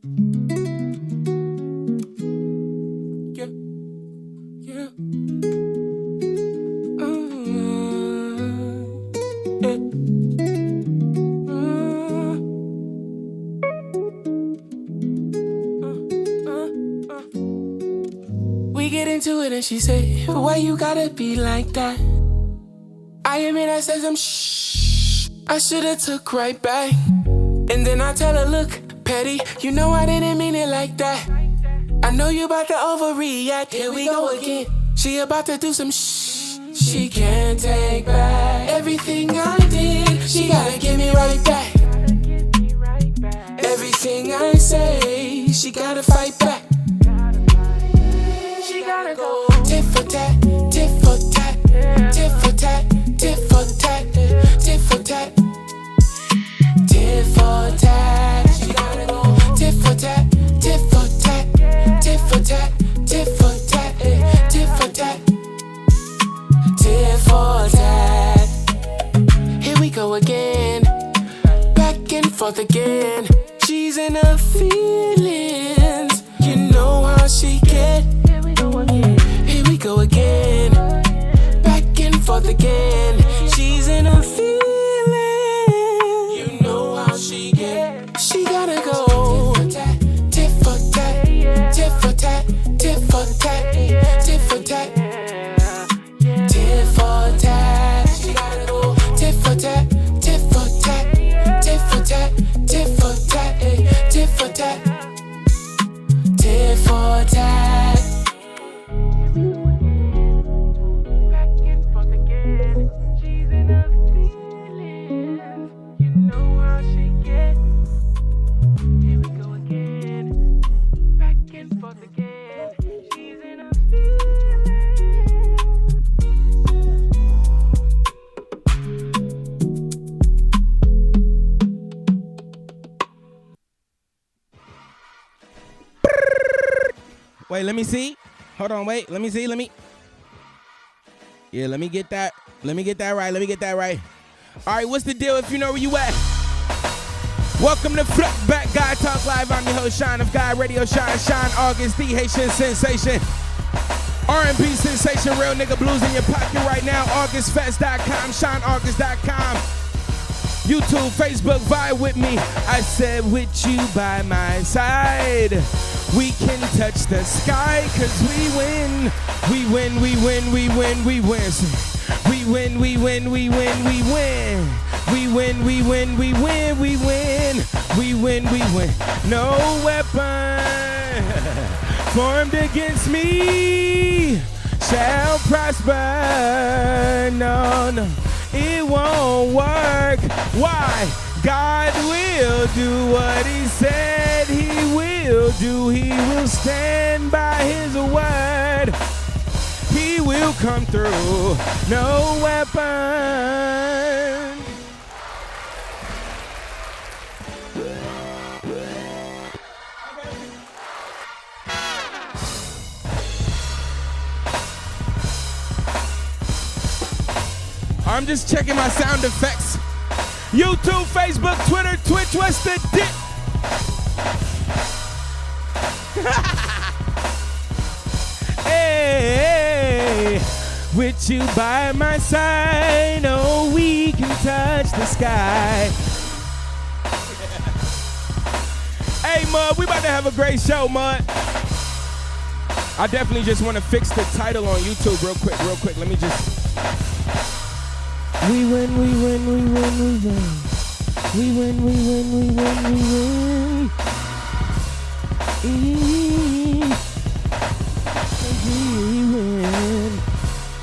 We get into it and she say, why you gotta be like that? I admit I said some shh, I should've took right back. And then I tell her, look, Petty, you know I didn't mean it like that. I know you about to overreact, here we go again. She about to do some shh, she can't take back everything I did, she gotta give me right back. Everything I say, she gotta fight back. She gotta go tit for tat, tit for tat, tit for tat, tit for tat, tit for tat, tit for tat. She gotta go tit for tat, tit for tat, tit for tat, tit for tat, tit for tat, tit for tat. Here we go again, back and forth again. She's in her feelings, you know how she get. Here we go again, here we go again, back and forth again. She's in her feelings, you know how she get. She gotta go tit for tat, tit for tat, tit for tat, tit for tat, tit for tat. She gotta go tit for tat, tit for tat, tit for tat, tit for tat, tit for tat, tit for tat. Back and forth again. She's in her feelings. You know how she get. Here we go again. Back and forth again. She's in her feelings. Wait, let me see. Hold on, wait. Let me see. Yeah, let me get that right. All right, what's the deal if you know where you at? Welcome to Flip Back GodTalkLive. I'm your host, Sean of God Radio. Sean August, the Haitian sensation. R&B sensation, real nigga blues in your pocket right now. AugustFest.com, SeanAugust.com. YouTube, Facebook, vibe with me. I said with you by my side. We can touch the sky, cause we win. We win, we win, we win, we win. We win, we win, we win, we win. We win, we win, we win, we win. We win, we win. No weapon formed against me shall prosper. No, no, it won't work. Why? God will do what he said he will do. He will stand by his word. He will come through. No weapon. I'm just checking my sound effects. YouTube, Facebook, Twitter, Twitch, what's the dip? Hey, with you by my side, oh, we can touch the sky. Hey, Mud, we about to have a great show, Mud. I definitely just want to fix the title on YouTube real quick. Let me just... We win, we win, we win, we win. We win, we win, we win, we win. We win.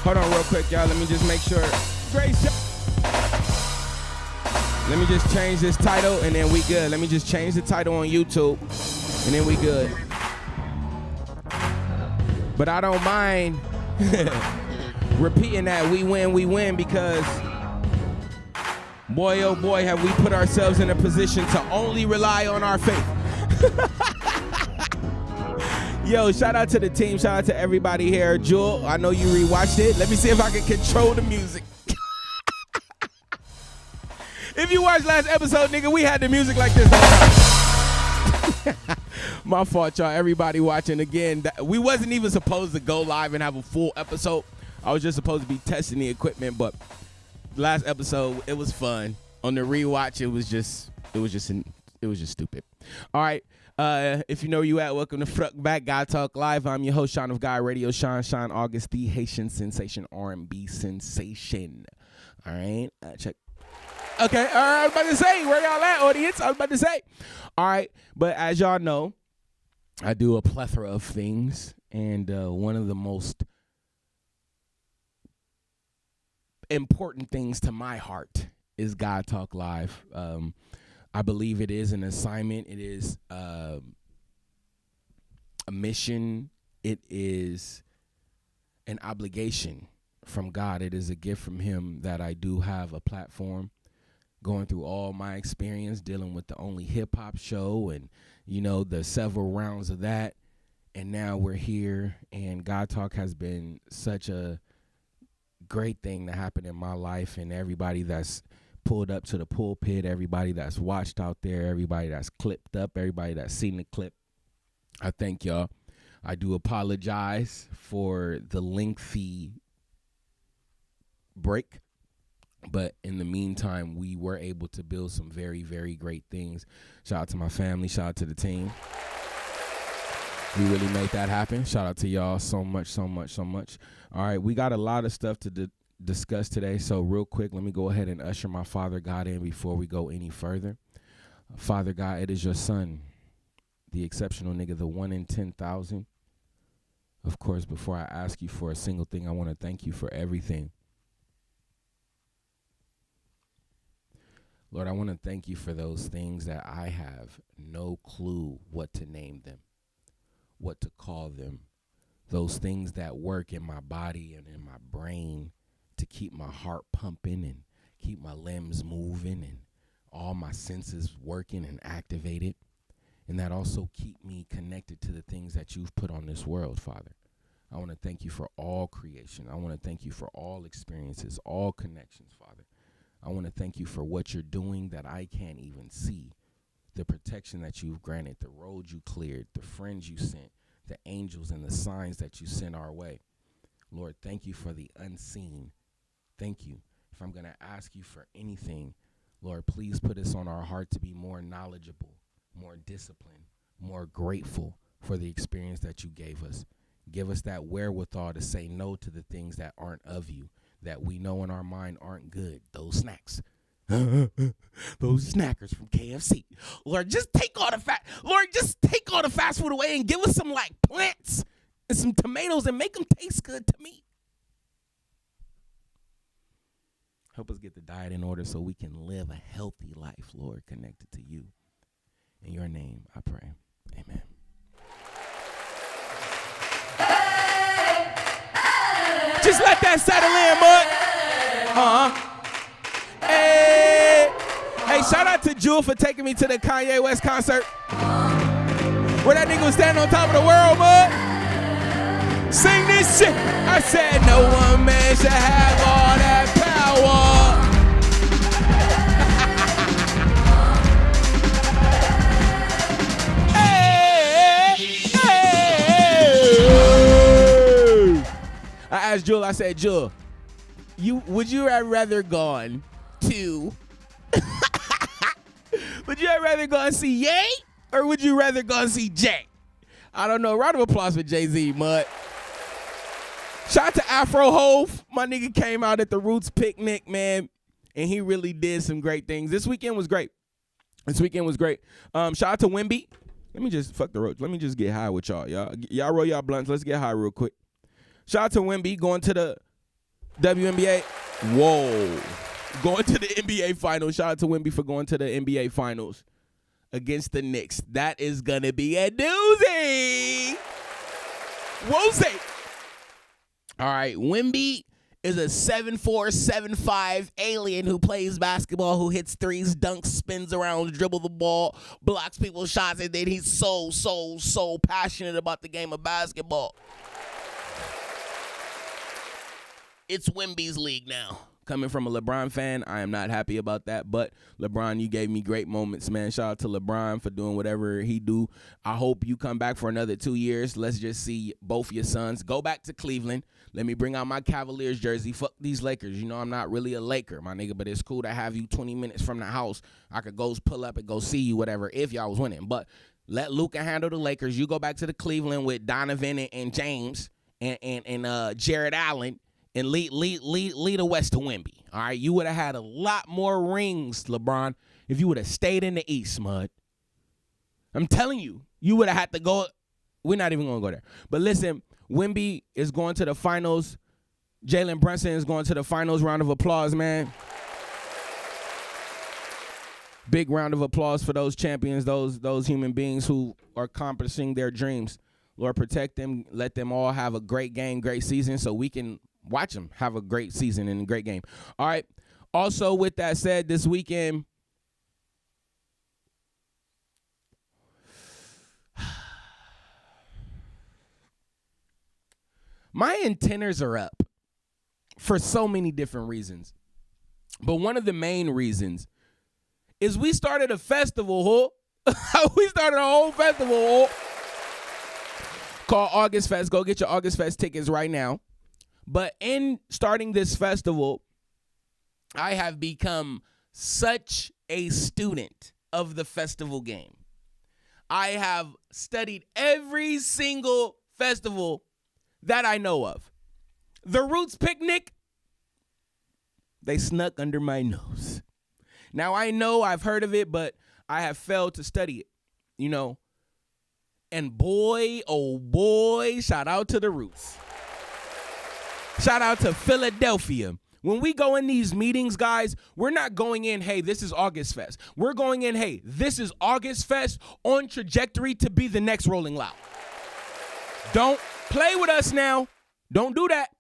Hold on real quick, y'all. Let me just make sure. Great show. Let me just change this title and then we good. Let me just change the title on YouTube and then we good. But I don't mind repeating that we win because boy, oh boy, have we put ourselves in a position to only rely on our faith. Yo, shout out to the team. Shout out to everybody here. Jewel, I know you rewatched it. Let me see if I can control the music. If you watched last episode, nigga, we had the music like this. My fault, y'all. Everybody watching again. We wasn't even supposed to go live and have a full episode. I was just supposed to be testing the equipment, but last episode it was fun. On the rewatch, it was just stupid. All right. If you know where you at, welcome to Fruck Back God Talk Live. I'm your host, Sean of God Radio, Sean August, the Haitian sensation, R&B sensation. All right, check. Okay, all right, I was about to say, where y'all at, audience? I was about to say. All right, but as y'all know, I do a plethora of things, and one of the most important things to my heart is God Talk Live. I believe it is an assignment. It is a mission. It is an obligation from God. It is a gift from him that I do have a platform, going through all my experience dealing with the only hip hop show and, you know, the several rounds of that. And now we're here, and God Talk has been such a great thing to happen in my life, and everybody that's pulled up to the pulpit, everybody that's watched out there, everybody that's clipped up, everybody that's seen the clip. I thank y'all. I do apologize for the lengthy break, but in the meantime, we were able to build some very, very great things. Shout out to my family. Shout out to the team. We really made that happen. Shout out to y'all so much. All right, we got a lot of stuff to discuss today, so real quick, let me go ahead and usher my Father God in before we go any further. Father God, it is your son, the exceptional nigga, the 1 in 10,000. Of course, before I ask you for a single thing, I want to thank you for everything. Lord, I want to thank you for those things that I have no clue what to name them, what to call them, those things that work in my body and in my brain to keep my heart pumping and keep my limbs moving and all my senses working and activated, and that also keep me connected to the things that you've put on this world, Father. I want to thank you for all creation. I want to thank you for all experiences, all connections, Father. I want to thank you for what you're doing that I can't even see, the protection that you've granted, the road you cleared, the friends you sent, the angels and the signs that you sent our way. Lord, thank you for the unseen. Thank you. If I'm going to ask you for anything, Lord, please put us on our heart to be more knowledgeable, more disciplined, more grateful for the experience that you gave us. Give us that wherewithal to say no to the things that aren't of you, that we know in our mind aren't good. Those snacks. Those snackers from KFC. Lord, just take all the fast food away and give us some like plants and some tomatoes and make them taste good to me. Help us get the diet in order so we can live a healthy life, Lord, connected to you. In your name, I pray. Amen. Just let that settle in, bud. Hey, shout out to Jewel for taking me to the Kanye West concert. Where that nigga was standing on top of the world, bud. Sing this shit. I said no one man should have all that power. I asked Jewel, I said, Jewel, would you have rather gone to would you have rather gone see Ye or would you rather go see Jay? I don't know. Round of applause for Jay-Z, mud. Shout out to Afro Hove. My nigga came out at the Roots picnic, man, and he really did some great things. This weekend was great. Shout out to Wimby. Let me just fuck the roach. Let me just get high with y'all. Y'all roll y'all blunts. Let's get high real quick. Shout out to Wimby going to the WNBA. Whoa. Going to the NBA Finals. Shout out to Wimby for going to the NBA Finals against the Knicks. That is going to be a doozy. Woozy. All right. Wimby is a 7'4", 7'5" alien who plays basketball, who hits threes, dunks, spins around, dribble the ball, blocks people's shots, and then he's so passionate about the game of basketball. It's Wimby's league now. Coming from a LeBron fan, I am not happy about that. But LeBron, you gave me great moments, man. Shout out to LeBron for doing whatever he do. I hope you come back for another 2 years. Let's just see both your sons. Go back to Cleveland. Let me bring out my Cavaliers jersey. Fuck these Lakers. You know I'm not really a Laker, my nigga, but it's cool to have you 20 minutes from the house. I could go pull up and go see you, whatever, if y'all was winning. But let Luka handle the Lakers. You go back to the Cleveland with Donovan and James and Jared Allen and lead the West to Wemby. All right, you would have had a lot more rings, LeBron, if you would have stayed in the East, Mud. I'm telling you, you would have had to go. We're not even going to go there. But listen, Wemby is going to the finals. Jalen Brunson is going to the finals. Round of applause, man. Big round of applause for those champions, those human beings who are accomplishing their dreams. Lord, protect them. Let them all have a great game, great season, so we can watch them have a great season and a great game. All right. Also, with that said, this weekend, my antennas are up for so many different reasons. But one of the main reasons is we started a festival, we started a whole festival called August Fest. Go get your August Fest tickets right now. But in starting this festival, I have become such a student of the festival game. I have studied every single festival that I know of. The Roots Picnic, they snuck under my nose. Now, I know I've heard of it, but I have failed to study it, you know. And boy, oh boy, shout out to the Roots. Shout out to Philadelphia. When we go in these meetings, guys, we're not going in, hey, this is August Fest. We're going in, hey, this is August Fest on trajectory to be the next Rolling Loud. Don't play with us now. Don't do that.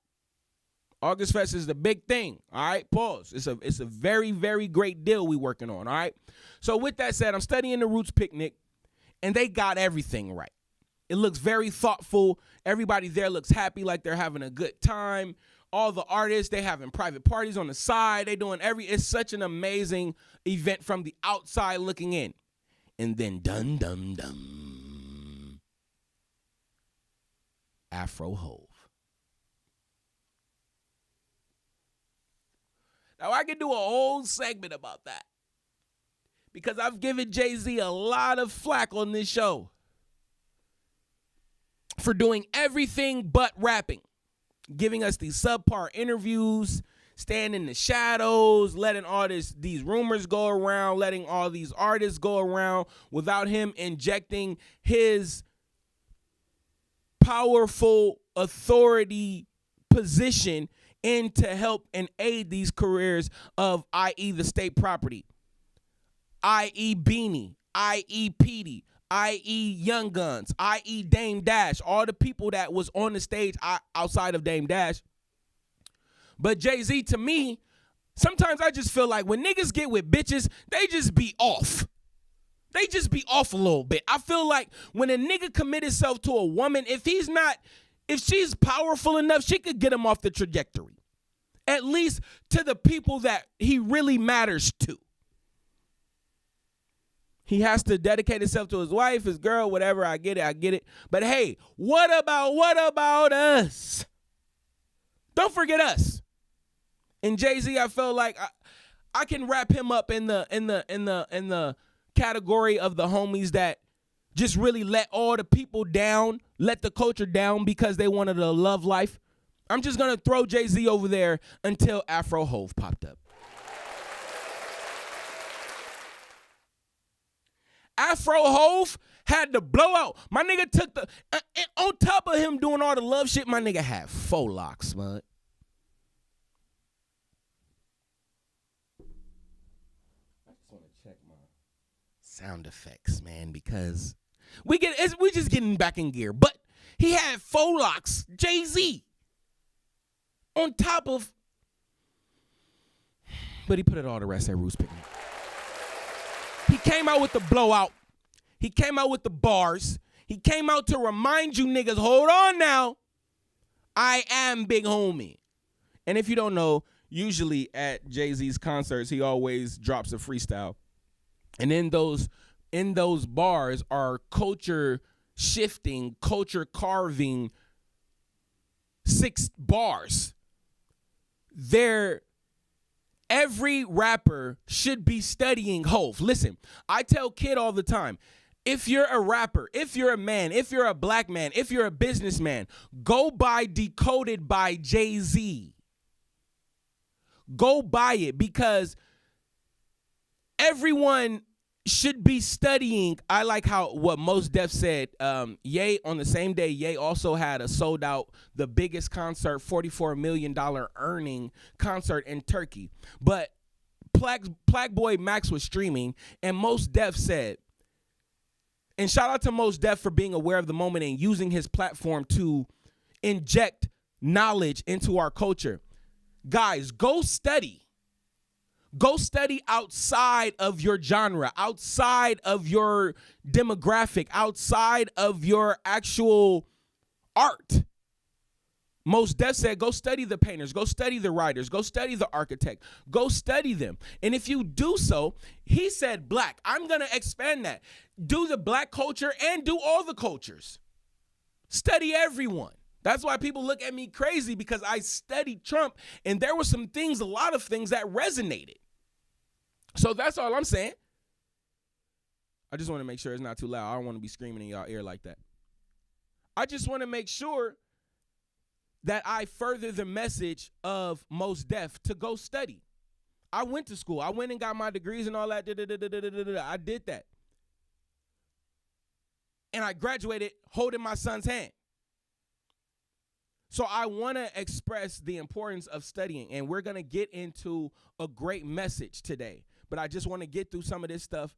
August Fest is the big thing, all right? Pause. It's a very, very great deal we working on, all right? So with that said, I'm studying the Roots Picnic, and they got everything right. It looks very thoughtful. Everybody there looks happy, like they're having a good time. All the artists, they having private parties on the side. They doing it's such an amazing event from the outside looking in. And then dum dum dum. Afro Hove. Now, I can do a whole segment about that because I've given Jay-Z a lot of flack on this show for doing everything but rapping, giving us these subpar interviews, staying in the shadows, letting all these rumors go around, letting all these artists go around without him injecting his powerful authority position in to help and aid these careers of i.e. the state property, i.e. Beanie, i.e. Petey, i.e. Young Guns, i.e. Dame Dash, all the people that was on the stage outside of Dame Dash. But Jay-Z, to me, sometimes I just feel like when niggas get with bitches, they just be off. They just be off a little bit. I feel like when a nigga commit himself to a woman, if she's powerful enough, she could get him off the trajectory. At least to the people that he really matters to. He has to dedicate himself to his wife, his girl, whatever. I get it. But hey, what about us? Don't forget us. And Jay-Z, I felt like I can wrap him up in the category of the homies that just really let all the people down, let the culture down because they wanted a love life. I'm just going to throw Jay-Z over there until Afro Hove popped up. Afro Hove had the blowout. My nigga took on top of him doing all the love shit, my nigga had 4 locks, man. I just want to check my sound effects, man, because we just getting back in gear. But he had 4 locks, Jay-Z, on top of, but he put it all the rest at Roots Picnic. He came out with the blowout. He came out with the bars. He came out to remind you niggas, hold on now. I am big homie. And if you don't know, usually at Jay-Z's concerts, he always drops a freestyle. And in those bars are culture shifting, culture carving 6 bars. Every rapper should be studying Hov. Listen, I tell Kid all the time, if you're a rapper, if you're a man, if you're a black man, if you're a businessman, go buy Decoded by Jay-Z. Go buy it, because everyone should be studying. I like what Mos Def said. Ye, on the same day, Ye also had a sold out, the biggest concert, $44 million earning concert in Turkey. But Plaque Boy Max was streaming, and Mos Def said, and shout out to Mos Def for being aware of the moment and using his platform to inject knowledge into our culture. Guys, go study. Go study outside of your genre, outside of your demographic, outside of your actual art. Mos Def said, go study the painters, go study the writers, go study the architect, go study them. And if you do so, he said, black, I'm going to expand that. Do the black culture and do all the cultures. Study everyone. That's why people look at me crazy, because I studied Trump, and there were some things, a lot of things that resonated. So that's all I'm saying. I just want to make sure it's not too loud. I don't want to be screaming in y'all ear like that. I just want to make sure that I further the message of Mos Def to go study. I went to school. I went and got my degrees and all that. I did that. And I graduated holding my son's hand. So I want to express the importance of studying, and we're going to get into a great message today. But I just want to get through some of this stuff.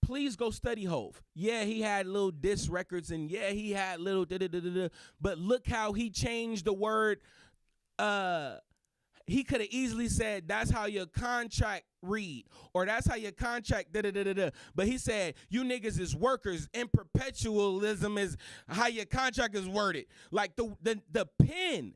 Please go study Hov. Yeah, he had little diss records, and yeah, he had little but look how he changed the word. He could have easily said, that's how your contract read, or that's how your contract But he said, you niggas is workers, and perpetualism is how your contract is worded. Like the pen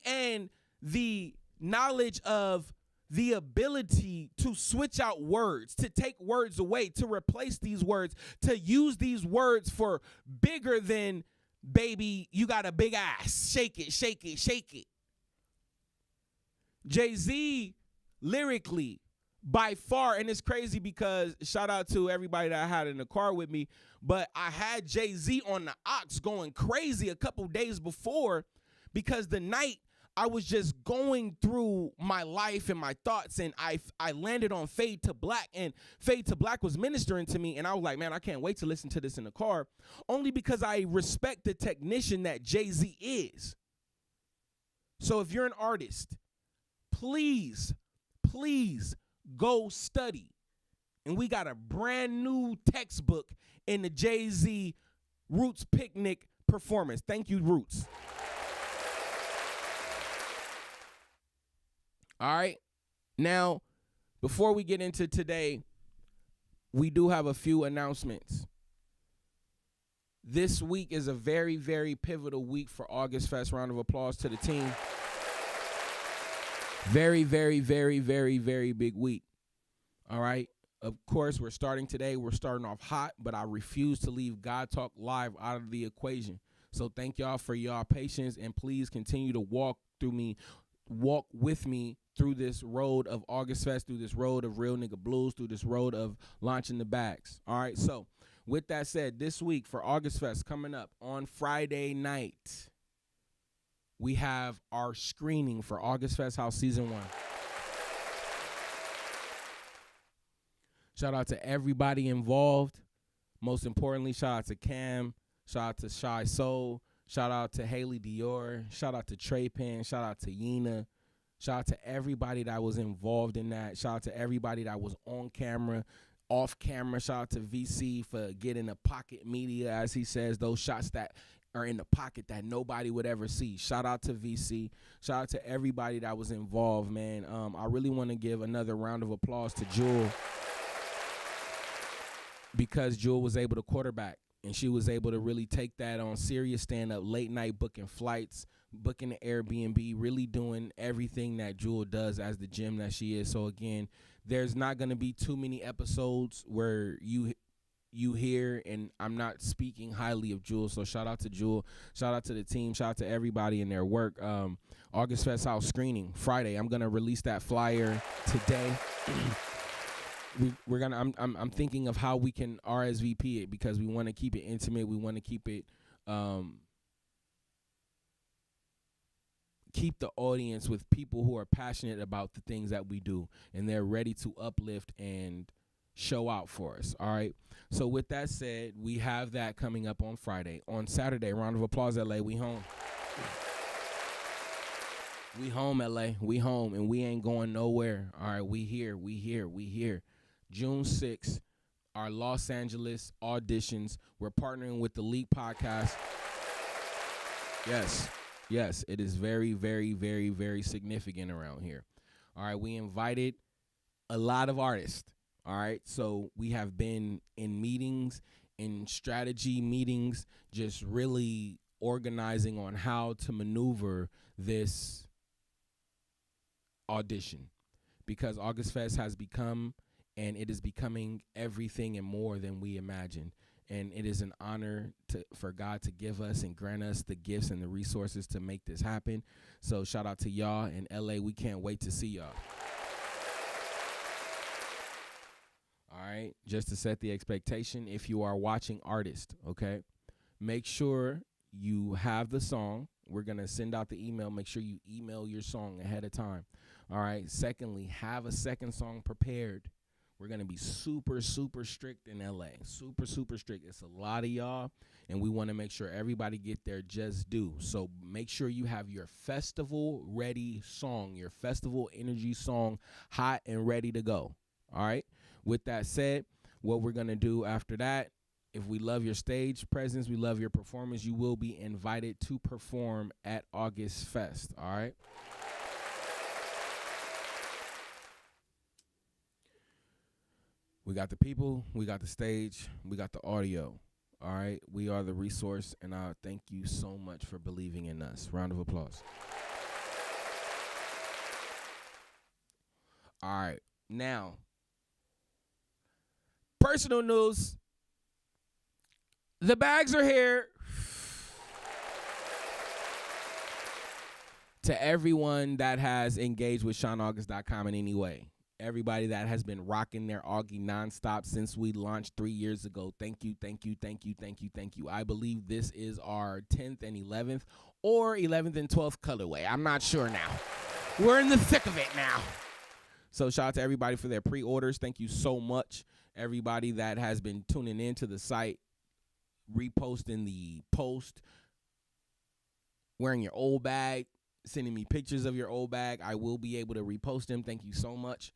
and the knowledge of the ability to switch out words, to take words away, to replace these words, to use these words for bigger than, baby, you got a big ass, shake it, shake it, shake it. Jay-Z, lyrically, by far, and it's crazy because shout out to everybody that I had in the car with me, but I had Jay-Z on the aux going crazy a couple days before, because the night I was just going through my life and my thoughts, and I landed on Fade to Black, and Fade to Black was ministering to me, and I was like, man, I can't wait to listen to this in the car, only because I respect the technician that Jay-Z is. So if you're an artist, please go study. And we got a brand new textbook in the Jay-Z Roots Picnic performance. Thank you, Roots. All right. Now, before we get into today, we do have a few announcements. This week is a very, very pivotal week for August Fest. Round of applause to the team. Very, very, very, very, very big week. All right. Of course, we're starting today. We're starting off hot, but I refuse to leave God Talk Live out of the equation. So thank y'all for y'all patience, and please continue to walk with me through this road of August Fest, through this road of Real Nigga Blues, through this road of launching the bags. All right. So with that said, this week for August Fest coming up on Friday night, we have our screening for August Fest House Season 1. Shout out to everybody involved. Most importantly, shout out to Cam. Shout out to Shy Soul. Shout out to Haley Dior. Shout out to Trey Penn. Shout out to Yena. Shout out to everybody that was involved in that. Shout out to everybody that was on camera, off camera. Shout out to VC for getting the pocket media, as he says, those shots that are in the pocket that nobody would ever see. Shout out to VC. Shout out to everybody that was involved, man. I really want to give another round of applause to Jewel, because Jewel was able to quarterback. And she was able to really take that on serious, stand up late night, booking flights, booking the Airbnb, really doing everything that Jewel does as the gem that she is. So again, there's not going to be too many episodes where you hear, and I'm not speaking highly of Jewel. So shout out to Jewel, shout out to the team, shout out to everybody in their work. August Fest House screening Friday. I'm going to release that flyer today. We're gonna. I'm thinking of how we can RSVP it, because we want to keep it intimate. We want to keep it keep the audience with people who are passionate about the things that we do, and they're ready to uplift and show out for us. All right. So with that said, we have that coming up on Friday. On Saturday, round of applause, LA. We home. We home, LA. We home, and we ain't going nowhere. All right. We here. We here. We here. June 6th, our Los Angeles auditions. We're partnering with the League Podcast. Yes, it is very, very, very, very significant around here. All right, we invited a lot of artists. All right, so we have been in meetings, in strategy meetings, just really organizing on how to maneuver this audition, because August Fest has become, and it is becoming, everything and more than we imagined. And it is an honor for God to give us and grant us the gifts and the resources to make this happen. So shout out to y'all in LA. We can't wait to see y'all. All right. Just to set the expectation, if you are watching artists, okay, make sure you have the song. We're going to send out the email. Make sure you email your song ahead of time. All right. Secondly, have a second song prepared. We're going to be super, super strict in LA. Super, super strict. It's a lot of y'all, and we want to make sure everybody get their just due. So make sure you have your festival-ready song, your festival energy song, hot and ready to go. All right? With that said, what we're going to do after that, if we love your stage presence, we love your performance, you will be invited to perform at August Fest. All right? We got the people, we got the stage, we got the audio. All right, we are the resource, and I thank you so much for believing in us. Round of applause. All right, now, personal news. The bags are here. To everyone that has engaged with SeanAugust.com in any way. Everybody that has been rocking their Augie nonstop since we launched 3 years ago. Thank you, thank you, thank you, thank you, thank you. I believe this is our 10th and 11th or 11th and 12th colorway. I'm not sure now. We're in the thick of it now. So shout out to everybody for their pre-orders. Thank you so much. Everybody that has been tuning into the site, reposting the post, wearing your old bag, sending me pictures of your old bag. I will be able to repost them. Thank you so much.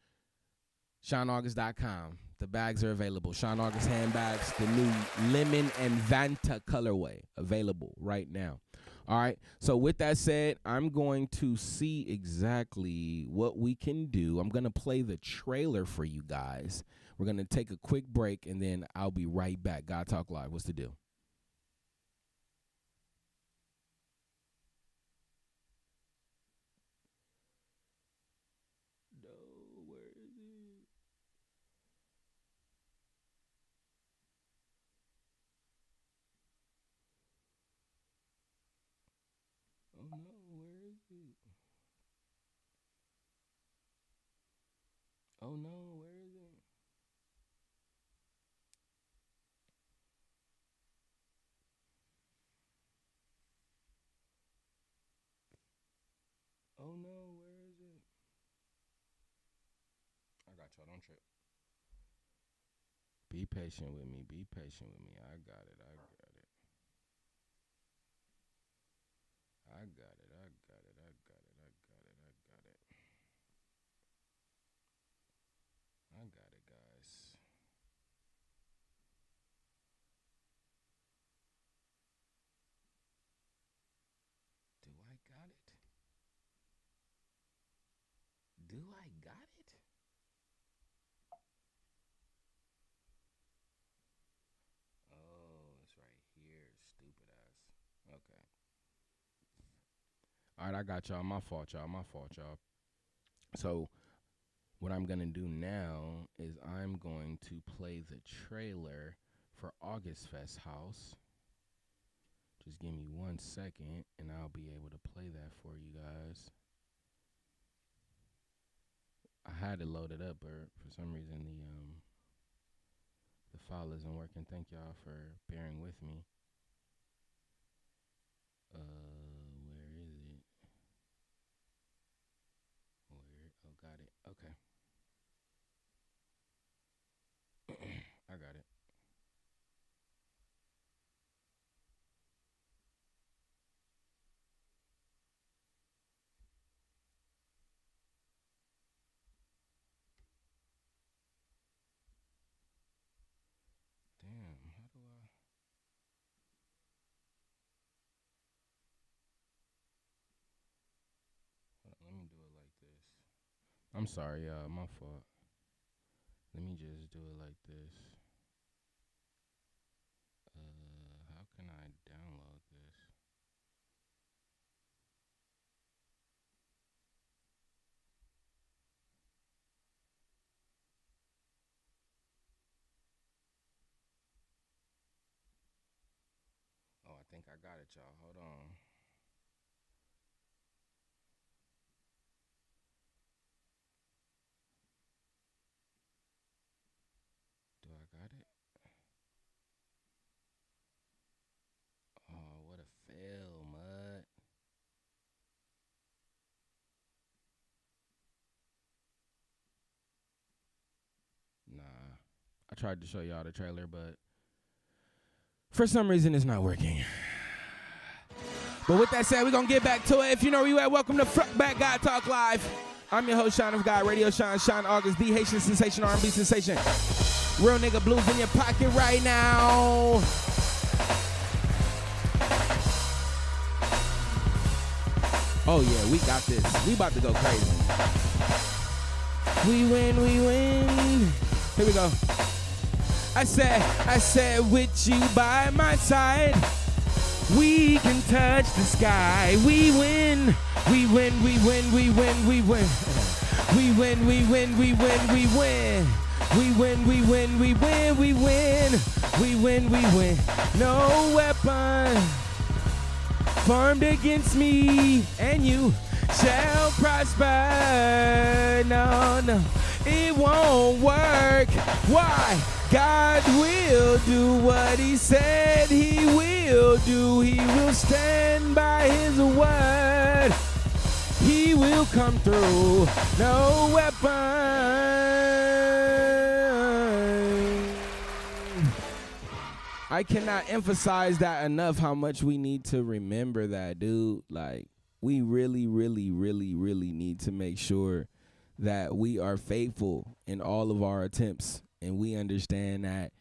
SeanAugust.com. The bags are available. Sean August handbags, the new lemon and Vanta colorway, available right now. All right. So with that said, I'm going to see exactly what we can do. I'm going to play the trailer for you guys. We're going to take a quick break, and then I'll be right back. God Talk Live. What's the deal? Oh no, where is it? Oh no, where is it? Oh no, where is it? I got y'all, don't trip. Be patient with me, be patient with me. I got it, I got it. I got it, I got it, I got it, I got it, I got it. I got it, guys. Do I got it? Do I got it? Oh, that's All right, I got y'all. My fault, y'all. So what I'm going to do now is I'm going to play the trailer for August Fest House. Just give me 1 second, and I'll be able to play that for you guys. I had it loaded up, but for some reason the file isn't working. Thank y'all for bearing with me. Where is it? Oh, got it. Okay. I got it. Damn, how do I? Let me do it like this. I'm sorry, y'all. My fault. Let me just do it like this. How can I download this? Oh, I think I got it, y'all. Hold on. Do I got it? Oh, what a fail, mud. Nah. I tried to show y'all the trailer, but for some reason it's not working. But with that said, we're going to get back to it. If you know where you at, welcome to Front Back God Talk Live. I'm your host, Sean of God Radio, Sean August, the Haitian sensation, R&B sensation. Real nigga blues in your pocket right now. Oh yeah, we got this. We about to go crazy. We win. Here we go. I said with you by my side, we can touch the sky. We win. We win. We win. We win. We win. We win. We win. We win. We win. We win. We win. We win. We win. We win. We win. No weapon formed against me and you shall prosper. No, it won't work. Why? God will do what he said he will do. He will stand by his word. He will come through. No weapon. I cannot emphasize that enough, how much we need to remember that, dude. Like, we really need to make sure that we are faithful in all of our attempts, and we understand that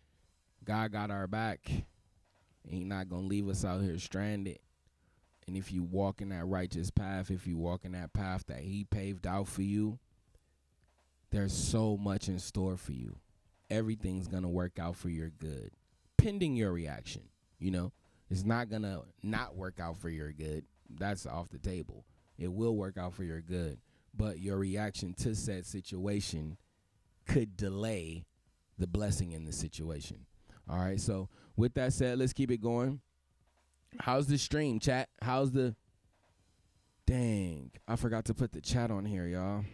God got our back. He's not going to leave us out here stranded. And if you walk in that righteous path, if you walk in that path that he paved out for you, there's so much in store for you. Everything's going to work out for your good, pending your reaction. You know, it's not going to not work out for your good. That's off the table. It will work out for your good, but your reaction to said situation could delay the blessing in the situation. All right, so with that said, let's keep it going. How's the stream, chat? How's the... Dang, I forgot to put the chat on here, y'all.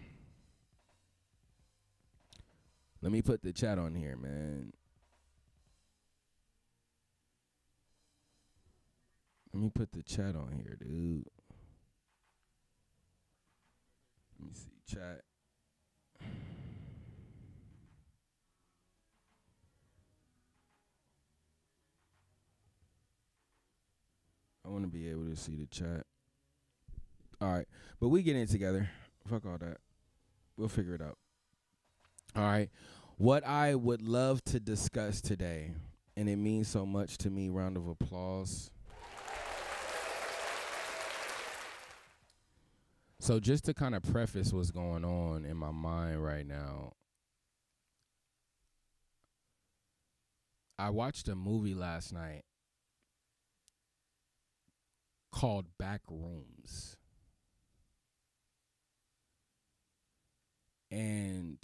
Let me put the chat on here, man. Let me put the chat on here, dude. Let me see, chat. I want to be able to see the chat. All right, but we get in together. Fuck all that. We'll figure it out. All right. What I would love to discuss today, and it means so much to me, round of applause. So just to kind of preface what's going on in my mind right now, I watched a movie last night called BackRooms. And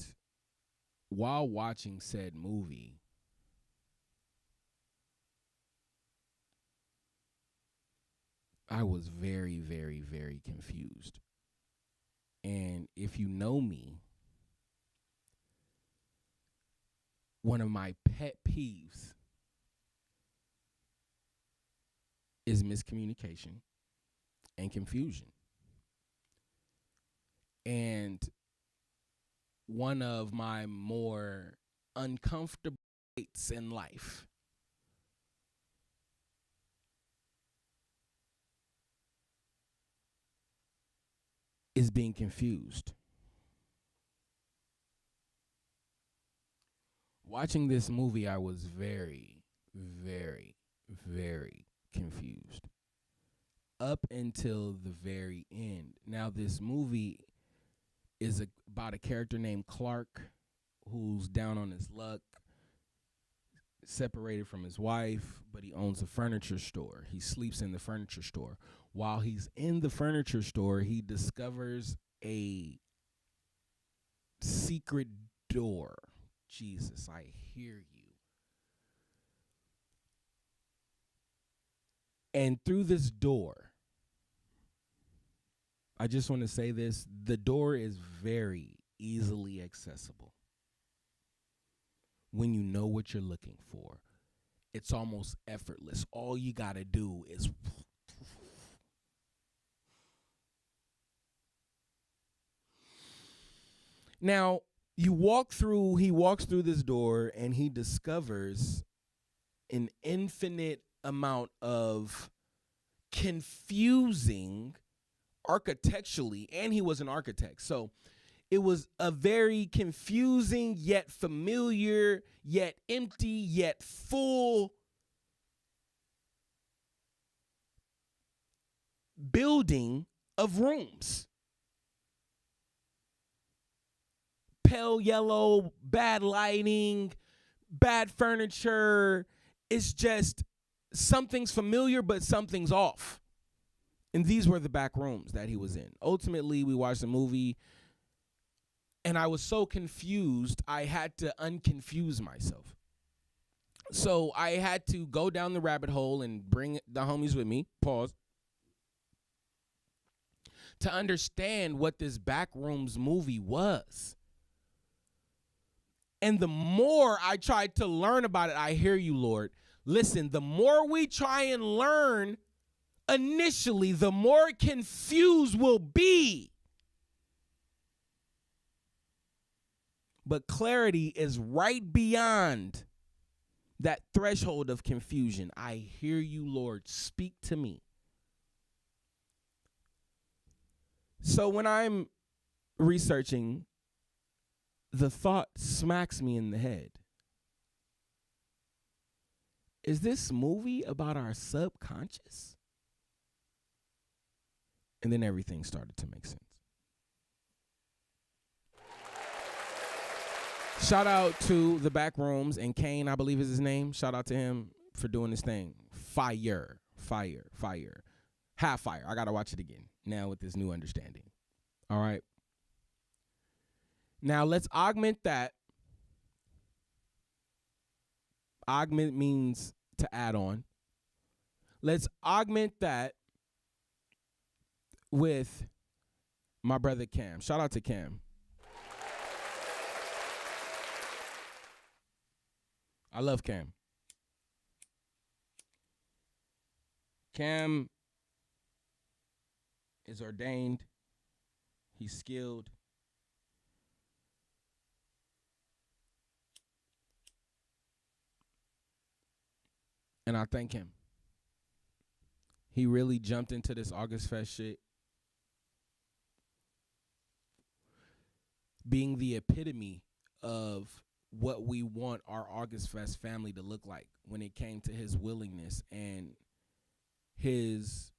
while watching said movie, I was very, very, very confused. And if you know me, one of my pet peeves is miscommunication and confusion. And one of my more uncomfortable traits in life is being confused. Watching this movie, I was very, very, very confused up until the very end. Now, this movie is about a character named Clark who's down on his luck, separated from his wife, but he owns a furniture store. He sleeps in the furniture store. While he's in the furniture store, he discovers a secret door. Jesus, I hear you. And through this door, I just want to say this, the door is very easily accessible. When you know what you're looking for, it's almost effortless. All you got to do is now he walks through this door and he discovers an infinite amount of confusing architecturally, and he was an architect. So it was a very confusing, yet familiar, yet empty, yet full building of rooms. Pale yellow, bad lighting, bad furniture. It's just something's familiar, but something's off. And these were the back rooms that he was in. Ultimately, we watched the movie, and I was so confused, I had to unconfuse myself. So I had to go down the rabbit hole and bring the homies with me, pause, to understand what this BackRooms movie was. And the more I tried to learn about it, I hear you, Lord. Listen, the more we try and learn initially, the more confused we'll be. But clarity is right beyond that threshold of confusion. I hear you, Lord. Speak to me. So when I'm researching, the thought smacks me in the head. Is this movie about our subconscious? And then everything started to make sense. Shout out to the Backrooms and Kane, I believe is his name. Shout out to him for doing this thing. Fire. Half fire. I got to watch it again now with this new understanding. All right. Now let's augment that. Augment means to add on. Let's augment that with my brother Cam. Shout out to Cam. I love Cam. Cam is ordained. He's skilled. And I thank him. He really jumped into this August Fest shit, being the epitome of what we want our August Fest family to look like when it came to his willingness and his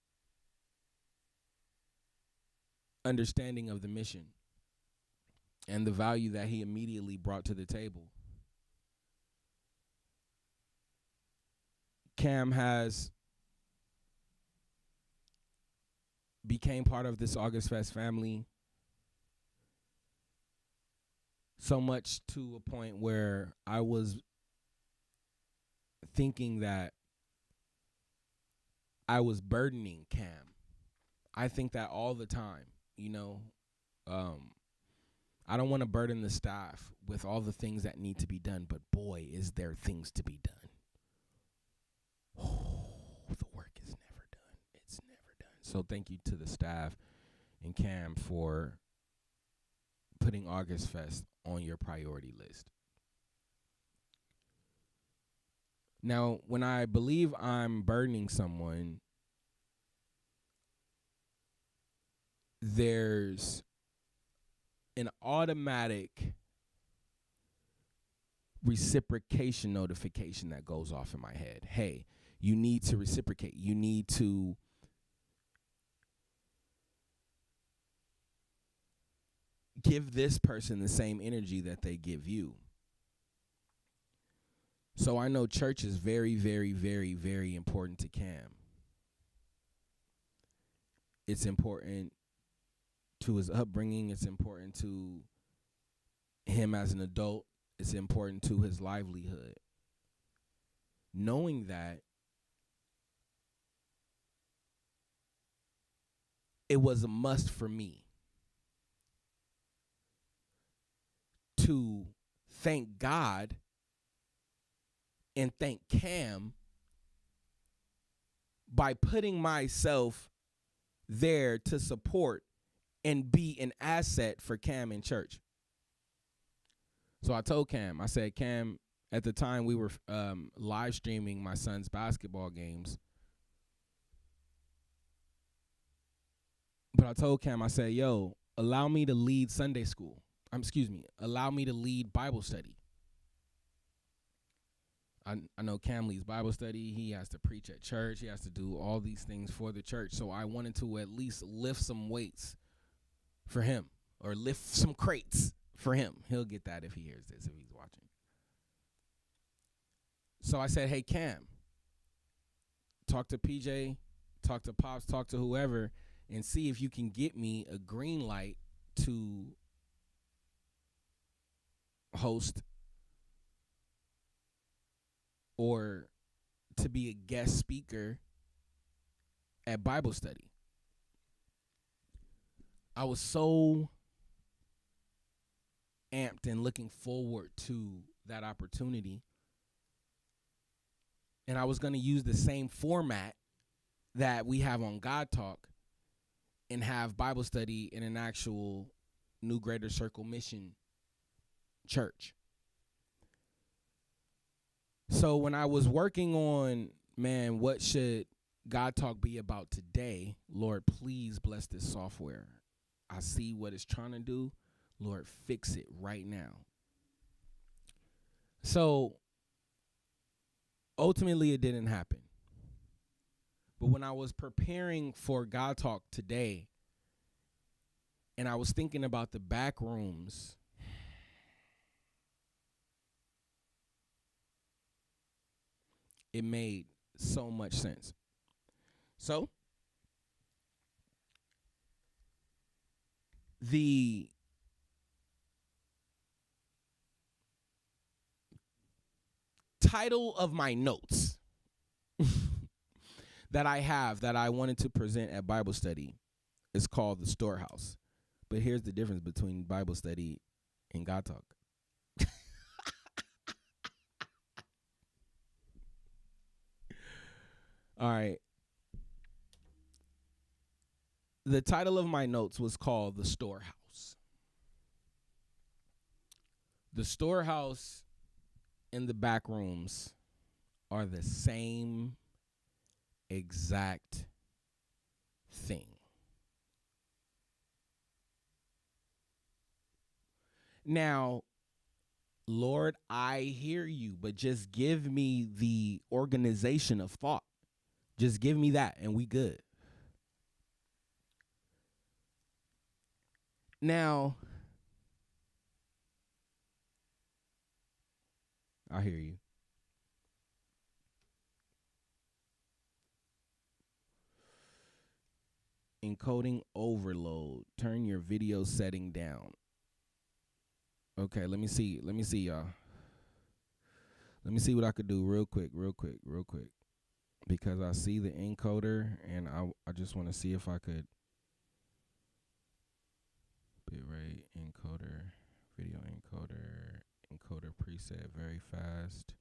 understanding of the mission and the value that he immediately brought to the table. Cam has became part of this August Fest family So much to a point where I was thinking that I was burdening Cam. I think that all the time, you know. I don't want to burden the staff with all the things that need to be done, but boy, is there things to be done. Oh, the work is never done. It's never done. So thank you to the staff and Cam for putting August Fest on your priority list. Now, when I believe I'm burdening someone, there's an automatic reciprocation notification that goes off in my head. Hey, you need to reciprocate. You need to give this person the same energy that they give you. So I know church is very, very, very, very important to Cam. It's important to his upbringing. It's important to him as an adult. It's important to his livelihood. Knowing that, it was a must for me to thank God and thank Cam by putting myself there to support and be an asset for Cam in church. So I told Cam, I said, Cam, at the time we were live streaming my son's basketball games. But I told Cam, I said, yo, allow me to lead Sunday school. Allow me to lead Bible study. I know Cam leads Bible study. He has to preach at church. He has to do all these things for the church. So I wanted to at least lift some weights for him, or lift some crates for him. He'll get that if he hears this, if he's watching. So I said, hey, Cam, talk to PJ, talk to Pops, talk to whoever, and see if you can get me a green light to host or to be a guest speaker at Bible study. I was so amped and looking forward to that opportunity. And I was going to use the same format that we have on God Talk and have Bible study in an actual New Greater Circle Mission church. So when I was working on, man, what should God Talk be about today? Lord, please bless this software. I see what it's trying to do. Lord, fix it right now. So ultimately, it didn't happen. But when I was preparing for God Talk today, and I was thinking about the back rooms, it made so much sense. So the title of my notes that I have that I wanted to present at Bible study is called the StoreHouse. But here's the difference between Bible study and God Talk. All right. The title of my notes was called The Storehouse. The storehouse and the back rooms are the same exact thing. Now, Lord, I hear you, but just give me the organization of thought. Just give me that and we good. Now, I hear you. Encoding overload. Turn your video setting down. Okay, let me see, y'all. Let me see what I could do real quick. Because I see the encoder, and I just want to see if I could. Bitrate, encoder, video encoder preset, very fast.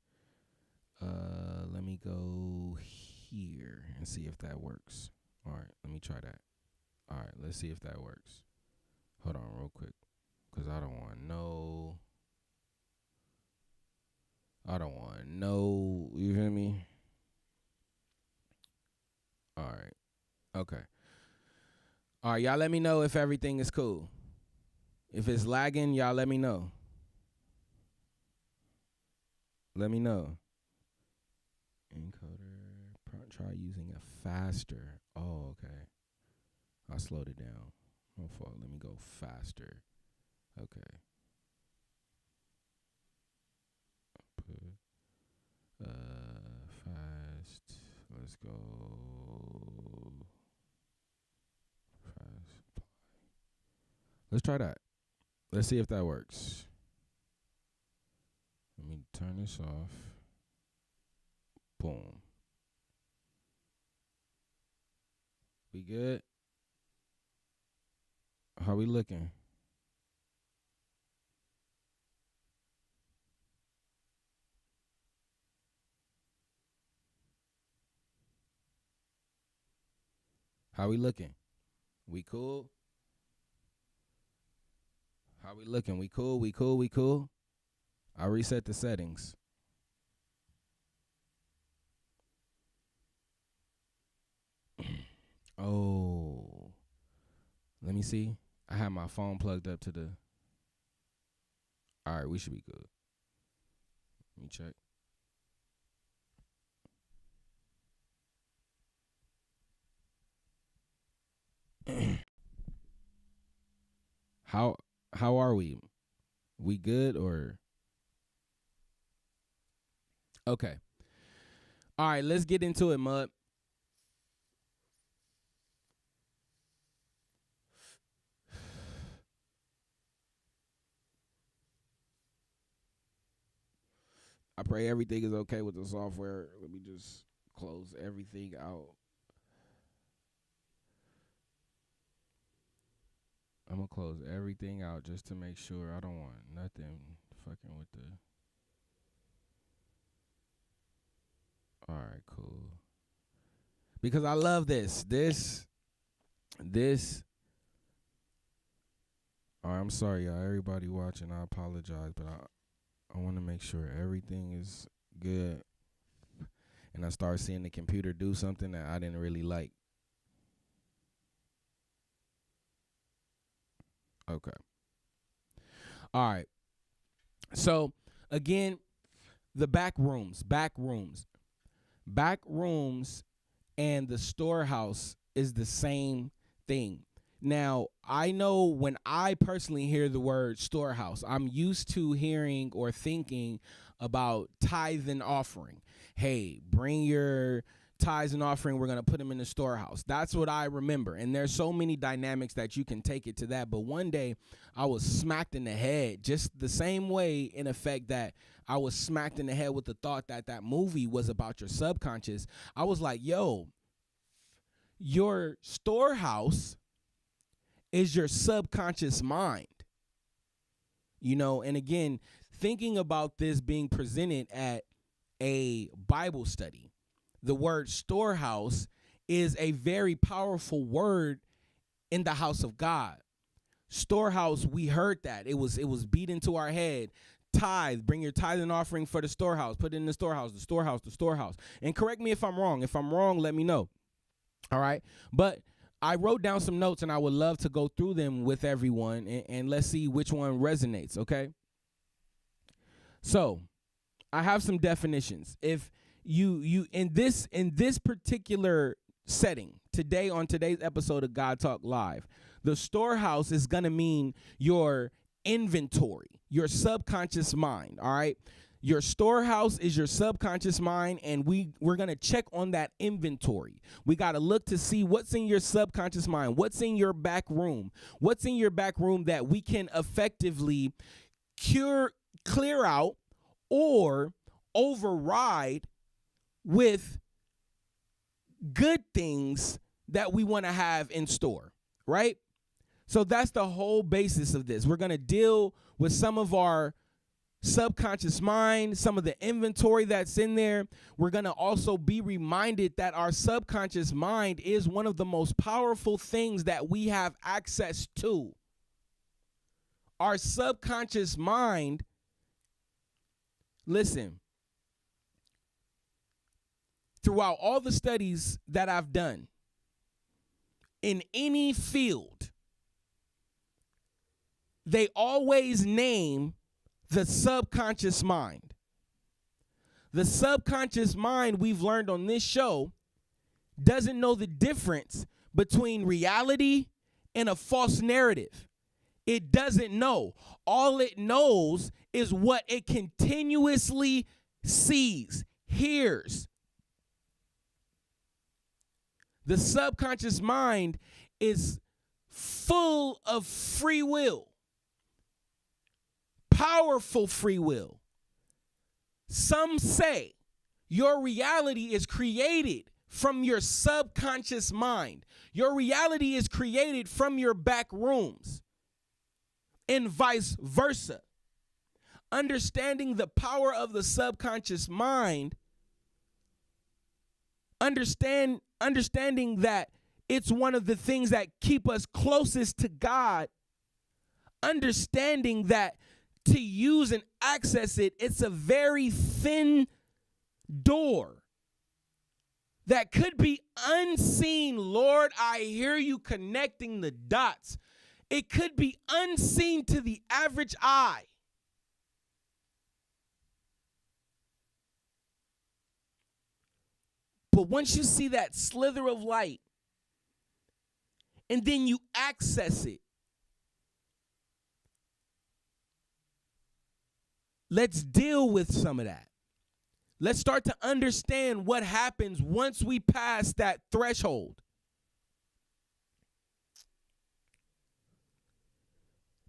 Let me go here and see if that works. All right, let me try that. All right, let's see if that works. Hold on real quick, because I don't want no, you hear me? All right, okay. All right, y'all let me know if everything is cool. If it's lagging, y'all let me know. Let me know. Encoder, try using a faster. Oh, okay. I slowed it down. My fault. Let me go faster. Okay. Fast. Let's go. Fast. Let's try that. Let's see if that works. Let me turn this off. Boom. We good? How we looking? How we looking? We cool? How we looking? We cool? We cool? We cool? I reset the settings. Oh. Let me see. I have my phone plugged up to the. All right, we should be good. Let me check. How are we? We good or? Okay. All right, let's get into it, Mud. I pray everything is okay with the software. Let me just close everything out. I'm going to close everything out just to make sure. I don't want nothing fucking with the. All right, cool. Because I love this. All right, I'm sorry, y'all. Everybody watching, I apologize, but I want to make sure everything is good. And I start seeing the computer do something that I didn't really like. Okay. All right. So, again, the backrooms and the StoreHouse is the same thing. Now, I know when I personally hear the word StoreHouse, I'm used to hearing or thinking about tithe and offering. Hey, bring your tithes and offering, we're going to put them in the storehouse. That's what I remember. And there's so many dynamics that you can take it to that. But one day I was smacked in the head just the same way, in effect, that I was smacked in the head with the thought that that movie was about your subconscious. I was like, yo, your storehouse is your subconscious mind. You know, and again, thinking about this being presented at a Bible study, the word storehouse is a very powerful word in the house of God. Storehouse, we heard that. It was beat into our head. Tithe, bring your tithe and offering for the storehouse. Put it in the storehouse, the storehouse, the storehouse. And correct me if I'm wrong. If I'm wrong, let me know. All right? But I wrote down some notes, and I would love to go through them with everyone, and let's see which one resonates, okay? So, I have some definitions. If you in this particular setting today, on today's episode of God Talk Live, the storehouse is going to mean your inventory, your subconscious mind, all right? Your storehouse is your subconscious mind, and we're going to check on that inventory. We got to look to see what's in your subconscious mind, what's in your back room, what's in your back room that we can effectively clear out or override with good things that we want to have in store, right? So that's the whole basis of this. We're going to deal with some of our subconscious mind, some of the inventory that's in there. We're going to also be reminded that our subconscious mind is one of the most powerful things that we have access to. Our subconscious mind, listen, throughout all the studies that I've done in any field, they always name the subconscious mind. The subconscious mind, we've learned on this show, doesn't know the difference between reality and a false narrative. It doesn't know. All it knows is what it continuously sees, hears. The subconscious mind is full of free will, powerful free will. Some say your reality is created from your subconscious mind. Your reality is created from your back rooms, and vice versa. Understanding the power of the subconscious mind, understanding that it's one of the things that keep us closest to God, understanding that to use and access it, it's a very thin door that could be unseen. Lord, I hear you connecting the dots. It could be unseen to the average eye. But once you see that slither of light and then you access it, let's deal with some of that. Let's start to understand what happens once we pass that threshold.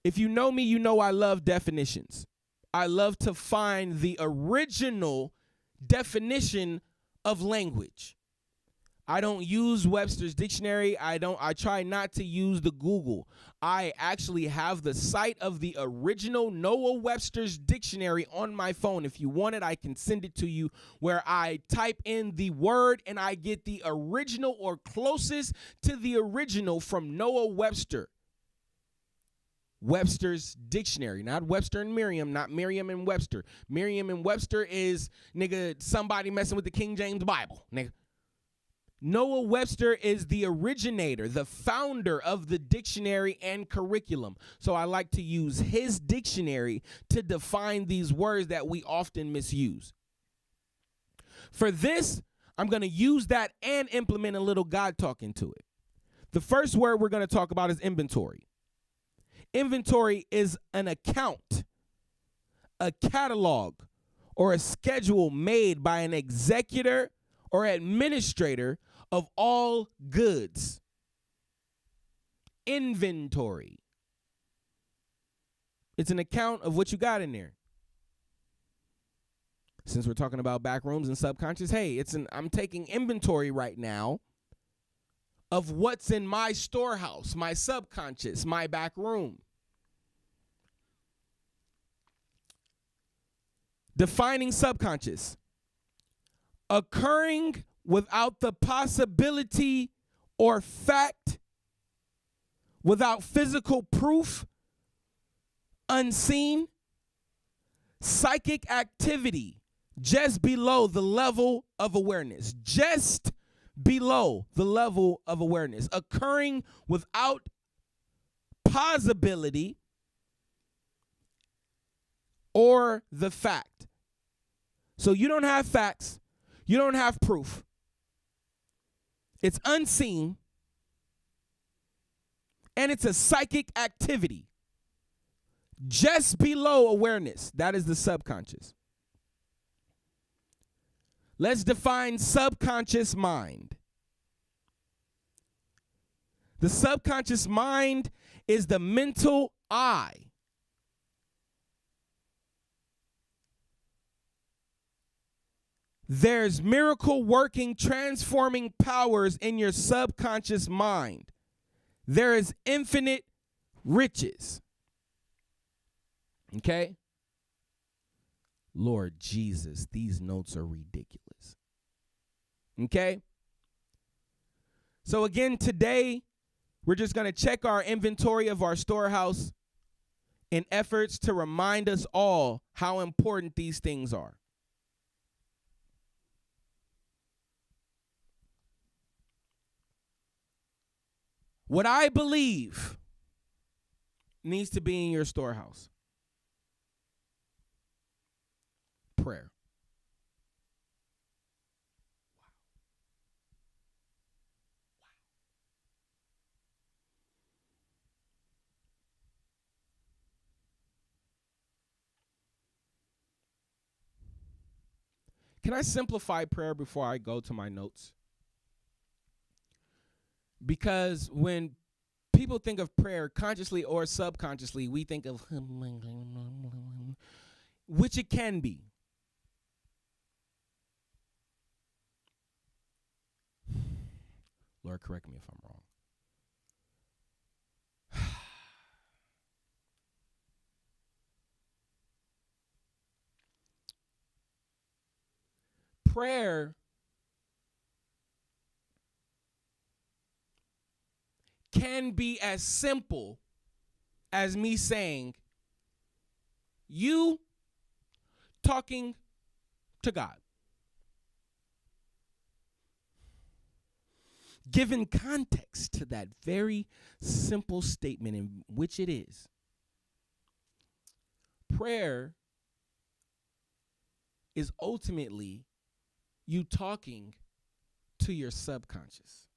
If you know me, you know I love definitions. I love to find the original definition of language. I don't use Webster's dictionary. I try not to use the Google. I actually have the site of the original Noah Webster's dictionary on my phone. If you want it, I can send it to you, where I type in the word and I get the original or closest to the original from Noah Webster. Webster's dictionary, not Webster and Merriam, not Merriam and Webster. Merriam and Webster is, nigga, somebody messing with the King James Bible, nigga. Noah Webster is the originator, the founder of the dictionary and curriculum. So I like to use his dictionary to define these words that we often misuse. For this, I'm going to use that and implement a little God talk into it. The first word we're going to talk about is inventory. Inventory is an account, a catalog, or a schedule made by an executor or administrator of all goods. Inventory. It's an account of what you got in there. Since we're talking about back rooms and subconscious, hey, I'm taking inventory right now of what's in my storehouse, my subconscious, my back room. Defining subconscious: occurring without the possibility or fact, without physical proof, unseen, psychic activity just below the level of awareness. Just below the level of awareness. Occurring without possibility or the fact. So you don't have facts. You don't have proof. It's unseen. And it's a psychic activity just below awareness. That is the subconscious. Let's define subconscious mind. The subconscious mind is the mental eye There's miracle working, transforming powers in your subconscious mind. There is infinite riches. Okay? Lord Jesus, these notes are ridiculous. Okay? So again, today, we're just going to check our inventory of our storehouse in efforts to remind us all how important these things are. What I believe needs to be in your storehouse: prayer. Can I simplify prayer before I go to my notes? Because when people think of prayer, consciously or subconsciously, we think of which it can be. Lord, correct me if I'm wrong. Prayer can be as simple as me saying, you talking to God. Given context to that very simple statement, in which it is, prayer is ultimately you talking to your subconscious.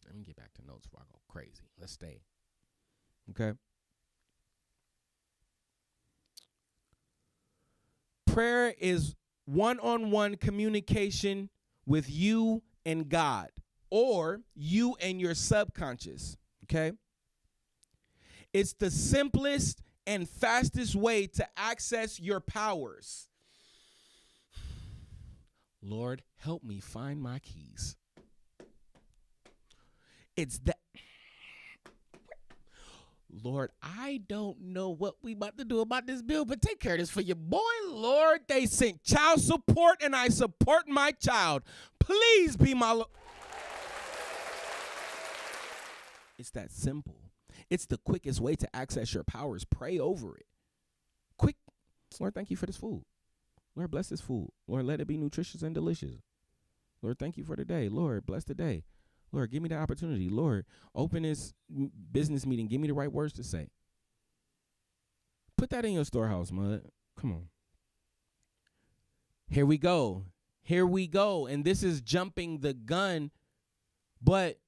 Let me get back to notes before I go crazy. Let's stay. Okay? Prayer is one-on-one communication with you and God, or you and your subconscious. Okay? It's the simplest and fastest way to access your powers. Lord, help me find my keys. It's that. Lord, I don't know what we about to do about this bill, but take care of this for your boy. Lord, they sent child support and I support my child. Please be my It's that simple. It's the quickest way to access your powers. Pray over it. Quick. Lord, thank you for this food. Lord, bless this food. Lord, let it be nutritious and delicious. Lord, thank you for the day. Lord, bless the day. Lord, give me the opportunity. Lord, open this business meeting. Give me the right words to say. Put that in your storehouse, Mud. Come on. Here we go. Here we go. And this is jumping the gun, but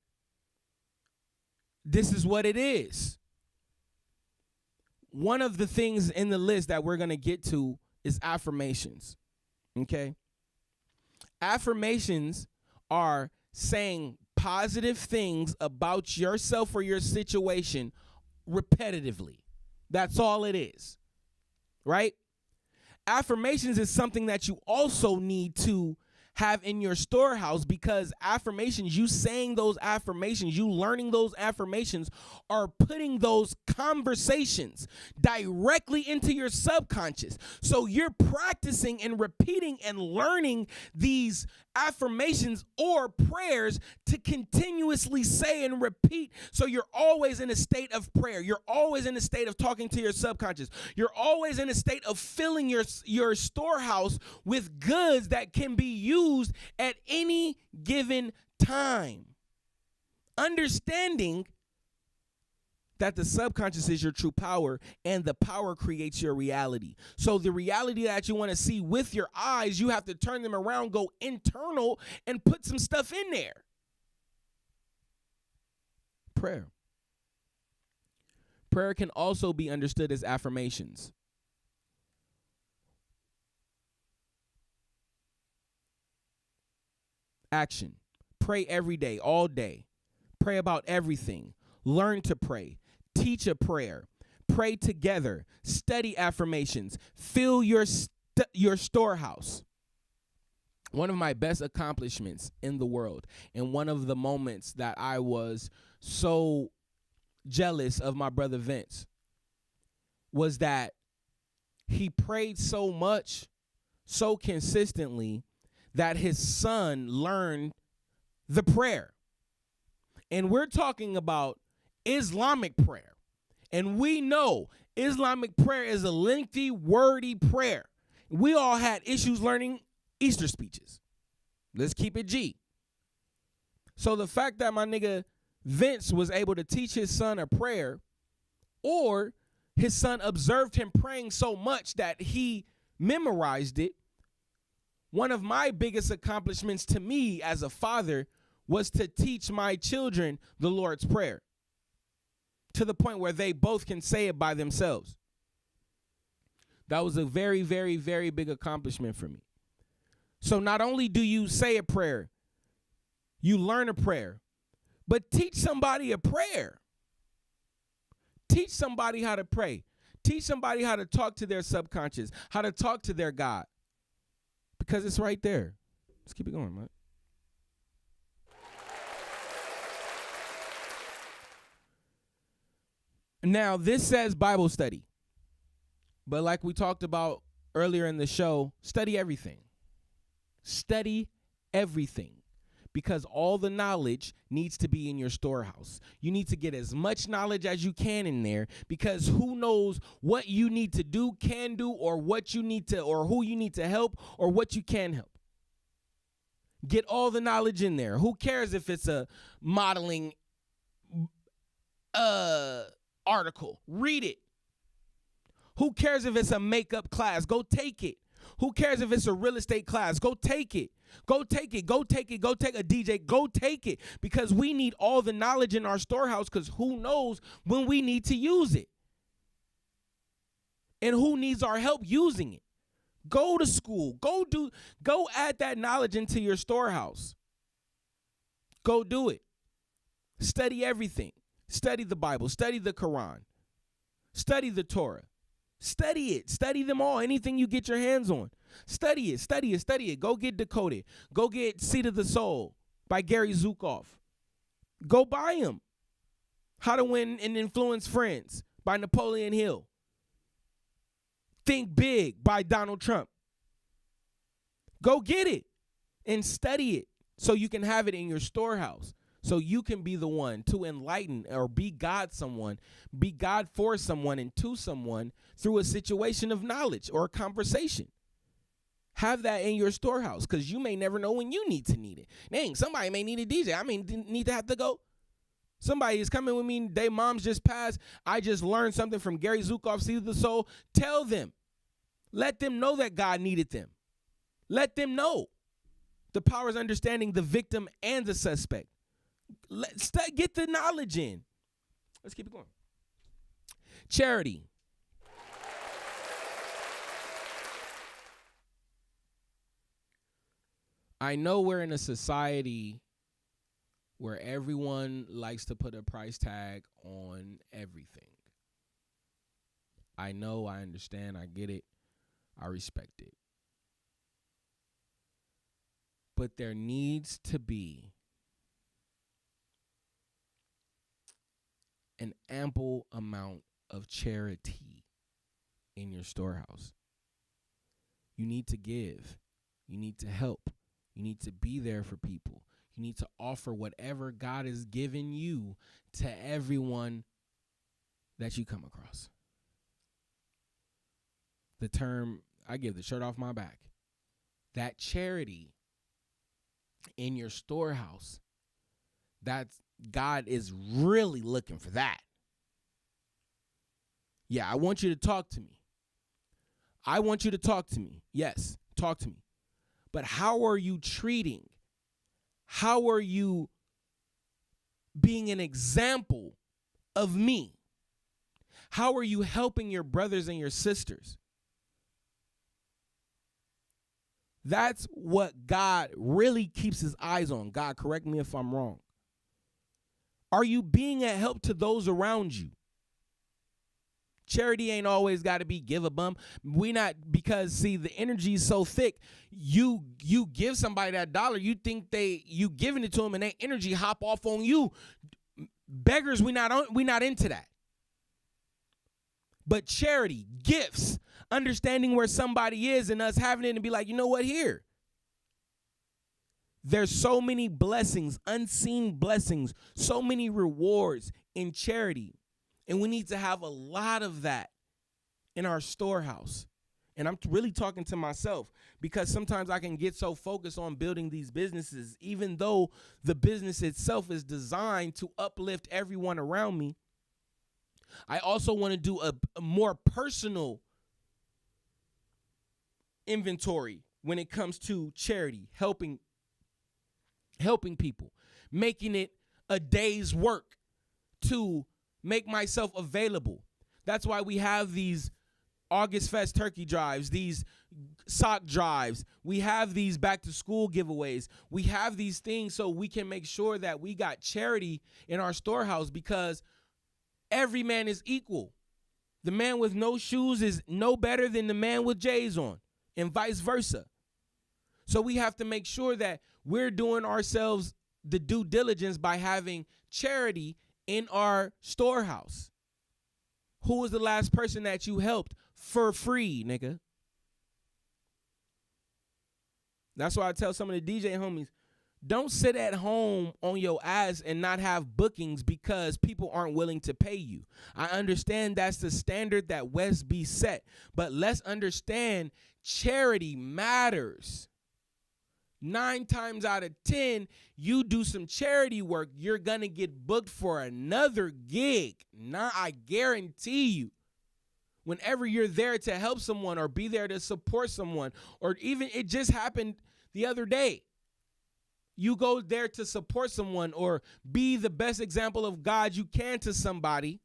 this is what it is. One of the things in the list that we're going to get to is affirmations. Okay? Affirmations are saying positive things about yourself or your situation repetitively. That's all it is, right? Affirmations is something that you also need to have in your storehouse, because affirmations, you saying those affirmations, you learning those affirmations, are putting those conversations directly into your subconscious. So you're practicing and repeating and learning these affirmations or prayers to continuously say and repeat. So you're always in a state of prayer. You're always in a state of talking to your subconscious. You're always in a state of filling your storehouse with goods that can be used at any given time. Understanding that the subconscious is your true power, and the power creates your reality. So the reality that you want to see with your eyes, you have to turn them around, go internal, and put some stuff in there. Prayer. Prayer can also be understood as affirmations. Action. Pray every day, all day. Pray about everything. Learn to pray. Teach a prayer. Pray together. Study affirmations. Fill your storehouse. One of my best accomplishments in the world, and one of the moments that I was so jealous of my brother Vince, was that he prayed so much, so consistently, that his son learned the prayer. And we're talking about Islamic prayer. And we know Islamic prayer is a lengthy, wordy prayer. We all had issues learning Easter speeches. Let's keep it G. So the fact that my nigga Vince was able to teach his son a prayer, or his son observed him praying so much that he memorized it, one of my biggest accomplishments to me as a father was to teach my children the Lord's Prayer to the point where they both can say it by themselves. That was a very, very, very big accomplishment for me. So not only do you say a prayer, you learn a prayer, but teach somebody a prayer. Teach somebody how to pray. Teach somebody how to talk to their subconscious, how to talk to their God, because it's right there. Let's keep it going, man. Now, this says Bible study, but like we talked about earlier in the show, study everything. Study everything, because all the knowledge needs to be in your storehouse. You need to get as much knowledge as you can in there, because who knows what you need to do, can do, or what you need to, or who you need to help, or what you can help. Get all the knowledge in there. Who cares if it's a modeling article? Read it. Who cares if it's a makeup class? Go take it. Who cares if it's a real estate class? Go take it. Go take it. Go take it. Go take a DJ. Go take it. Because we need all the knowledge in our storehouse, because who knows when we need to use it. And who needs our help using it. Go to school. Go add that knowledge into your storehouse. Go do it. Study everything. Study the Bible. Study the Quran. Study the Torah. Study it. Study them all. Anything you get your hands on. Study it. Study it. Study it. Go get Decoded. Go get Seed of the Soul by Gary Zukav. Go buy them. How to Win and Influence Friends by Napoleon Hill. Think Big by Donald Trump. Go get it and study it so you can have it in your storehouse. So you can be the one to enlighten or be God for someone and to someone through a situation of knowledge or a conversation. Have that in your storehouse, because you may never know when you need it. Dang, somebody may need a DJ. I may need to have to go. Somebody is coming with me. Their moms just passed. I just learned something from Gary Zukav, Seed of the Soul. Tell them. Let them know that God needed them. Let them know. The power is understanding the victim and the suspect. Let's get the knowledge in. Let's keep it going. Charity. I know we're in a society where everyone likes to put a price tag on everything. I know, I understand, I get it, I respect it. But there needs to be an ample amount of charity in your storehouse. You need to give. You need to help. You need to be there for people. You need to offer whatever God has given you to everyone that you come across. The term, I give the shirt off my back. That charity in your storehouse, that's God is really looking for that. Yeah, I want you to talk to me. I want you to talk to me. Yes, talk to me. But how are you treating? How are you being an example of me? How are you helping your brothers and your sisters? That's what God really keeps his eyes on. God, correct me if I'm wrong. Are you being a help to those around you? Charity ain't always got to be give a bum. We not, because see, the energy is so thick. You give somebody that dollar, you think you giving it to them, and that energy hop off on you. Beggars, we not into that. But charity, gifts, understanding where somebody is, and us having it and be like, you know what, here. There's so many blessings, unseen blessings, so many rewards in charity. And we need to have a lot of that in our storehouse. And I'm really talking to myself, because sometimes I can get so focused on building these businesses, even though the business itself is designed to uplift everyone around me. I also want to do a more personal inventory when it comes to charity, helping people, making it a day's work to make myself available. That's why we have these August Fest turkey drives, these sock drives. We have these back to school giveaways. We have these things so we can make sure that we got charity in our storehouse, because every man is equal. The man with no shoes is no better than the man with J's on, and vice versa. So we have to make sure that we're doing ourselves the due diligence by having charity in our storehouse. Who was the last person that you helped for free, nigga? That's why I tell some of the DJ homies, don't sit at home on your ass and not have bookings because people aren't willing to pay you. I understand that's the standard that West B set, but let's understand charity matters. 9 times out of 10, you do some charity work, you're going to get booked for another gig. I guarantee you. Whenever you're there to help someone or be there to support someone, or even it just happened the other day. You go there to support someone or be the best example of God you can to somebody,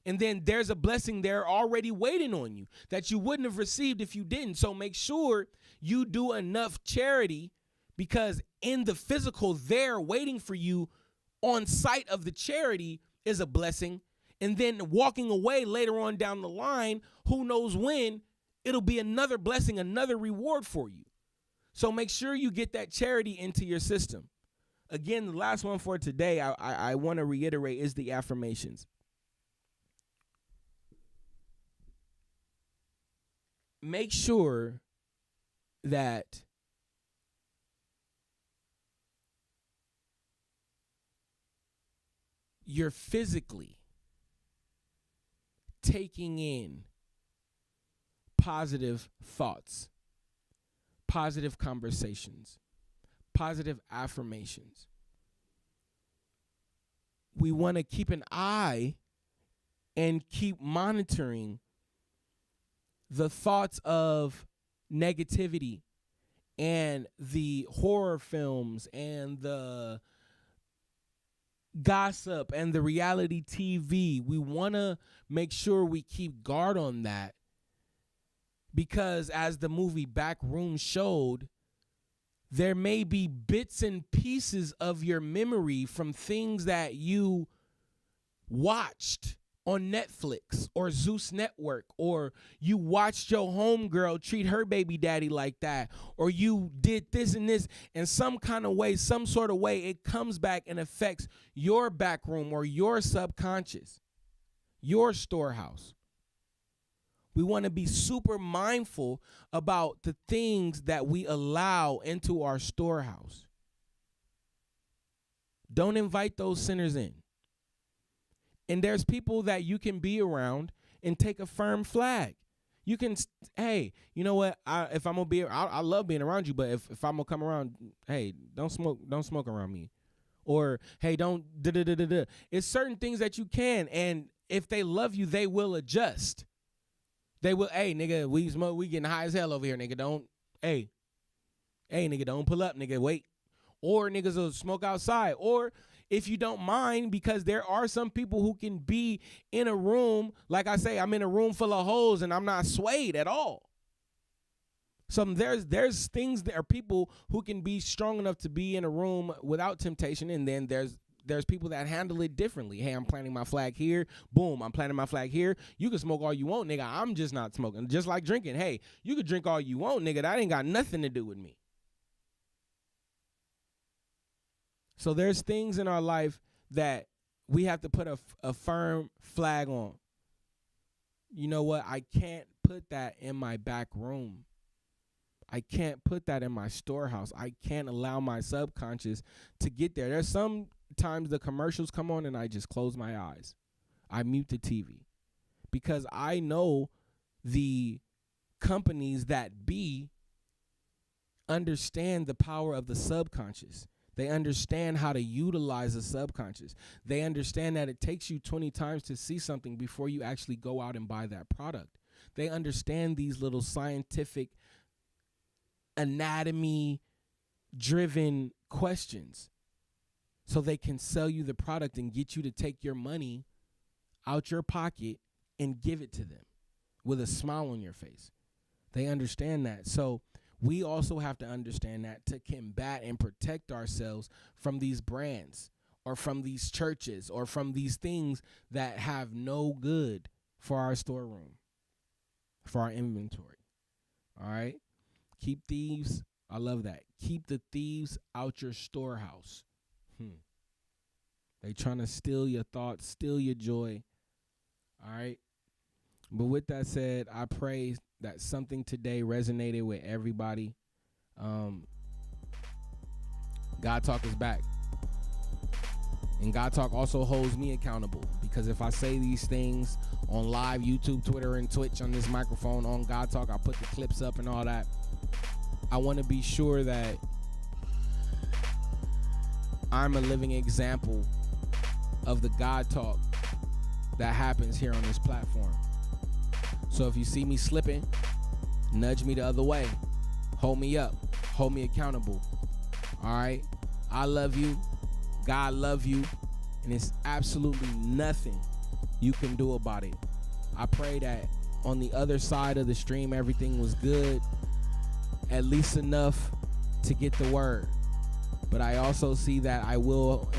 and then there's a blessing there already waiting on you that you wouldn't have received if you didn't. So make sure you do enough charity, because in the physical there waiting for you on site of the charity is a blessing. And then walking away later on down the line, who knows when, it'll be another blessing, another reward for you. So make sure you get that charity into your system. Again, the last one for today, I want to reiterate, is the affirmations. Make sure that you're physically taking in positive thoughts, positive conversations, positive affirmations. We want to keep an eye and keep monitoring the thoughts of negativity and the horror films and the gossip and the reality TV. We want to make sure we keep guard on that, because as the movie BackRooms showed, there may be bits and pieces of your memory from things that you watched on Netflix or Zeus Network, or you watched your homegirl treat her baby daddy like that, or you did this and this, in some kind of way, some sort of way, it comes back and affects your back room or your subconscious, your storehouse. We want to be super mindful about the things that we allow into our storehouse. Don't invite those sinners in. And there's people that you can be around and take a firm flag. You can, hey, you know what? If I'm gonna be, I love being around you, but if I'm gonna come around, hey, don't smoke around me, or hey, don't da. It's certain things that you can, and if they love you, they will adjust. They will, hey, nigga, we smoke, we getting high as hell over here, nigga. Don't, hey, nigga, don't pull up, nigga. Wait, or niggas will smoke outside, or if you don't mind, because there are some people who can be in a room, like I say, I'm in a room full of hoes and I'm not swayed at all. So there's things, there are people who can be strong enough to be in a room without temptation, and then there's there's people that handle it differently. Hey, I'm planting my flag here. Boom, I'm planting my flag here. You can smoke all you want, nigga. I'm just not smoking. Just like drinking. Hey, you can drink all you want, nigga. That ain't got nothing to do with me. So there's things in our life that we have to put a firm flag on. You know what? I can't put that in my back room. I can't put that in my storehouse. I can't allow my subconscious to get there. There's sometimes the commercials come on and I just close my eyes. I mute the TV because I know the companies that understand the power of the subconscious. They understand how to utilize the subconscious. They understand that it takes you 20 times to see something before you actually go out and buy that product. They understand these little scientific anatomy-driven questions so they can sell you the product and get you to take your money out your pocket and give it to them with a smile on your face. They understand that. So we also have to understand that to combat and protect ourselves from these brands or from these churches or from these things that have no good for our storeroom, for our inventory. All right? Keep thieves. I love that. Keep the thieves out your storehouse. They trying to steal your thoughts, steal your joy. All right? But with that said, I pray that something today resonated with everybody. God Talk is back. And God Talk also holds me accountable because if I say these things on live YouTube, Twitter, and Twitch on this microphone on God Talk, I put the clips up and all that. I want to be sure that I'm a living example of the God Talk that happens here on this platform. So if you see me slipping, nudge me the other way. Hold me up. Hold me accountable. All right? I love you. God love you. And it's absolutely nothing you can do about it. I pray that on the other side of the stream, everything was good. At least enough to get the word. But I also see that I will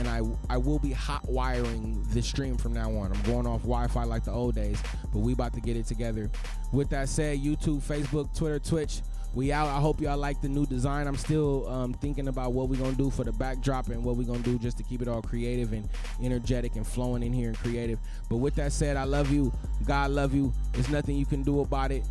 be hot wiring the stream from now on. I'm going off Wi-Fi like the old days, but we about to get it together. With that said, YouTube, Facebook, Twitter, Twitch, we out. I hope y'all like the new design. I'm still thinking about what we're going to do for the backdrop and what we're going to do just to keep it all creative and energetic and flowing in here and creative. But with that said, I love you. God love you. There's nothing you can do about it.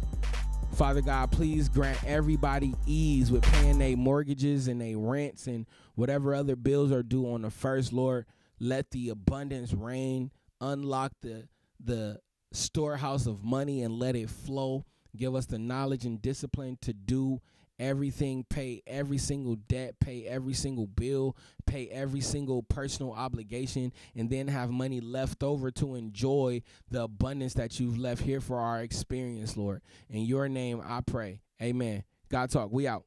Father God, please grant everybody ease with paying their mortgages and their rents and whatever other bills are due on the first, Lord. Let the abundance reign. Unlock the storehouse of money and let it flow. Give us the knowledge and discipline to do everything, pay every single debt, pay every single bill, pay every single personal obligation, and then have money left over to enjoy the abundance that you've left here for our experience, Lord. In your name, I pray. Amen. God Talk, we out.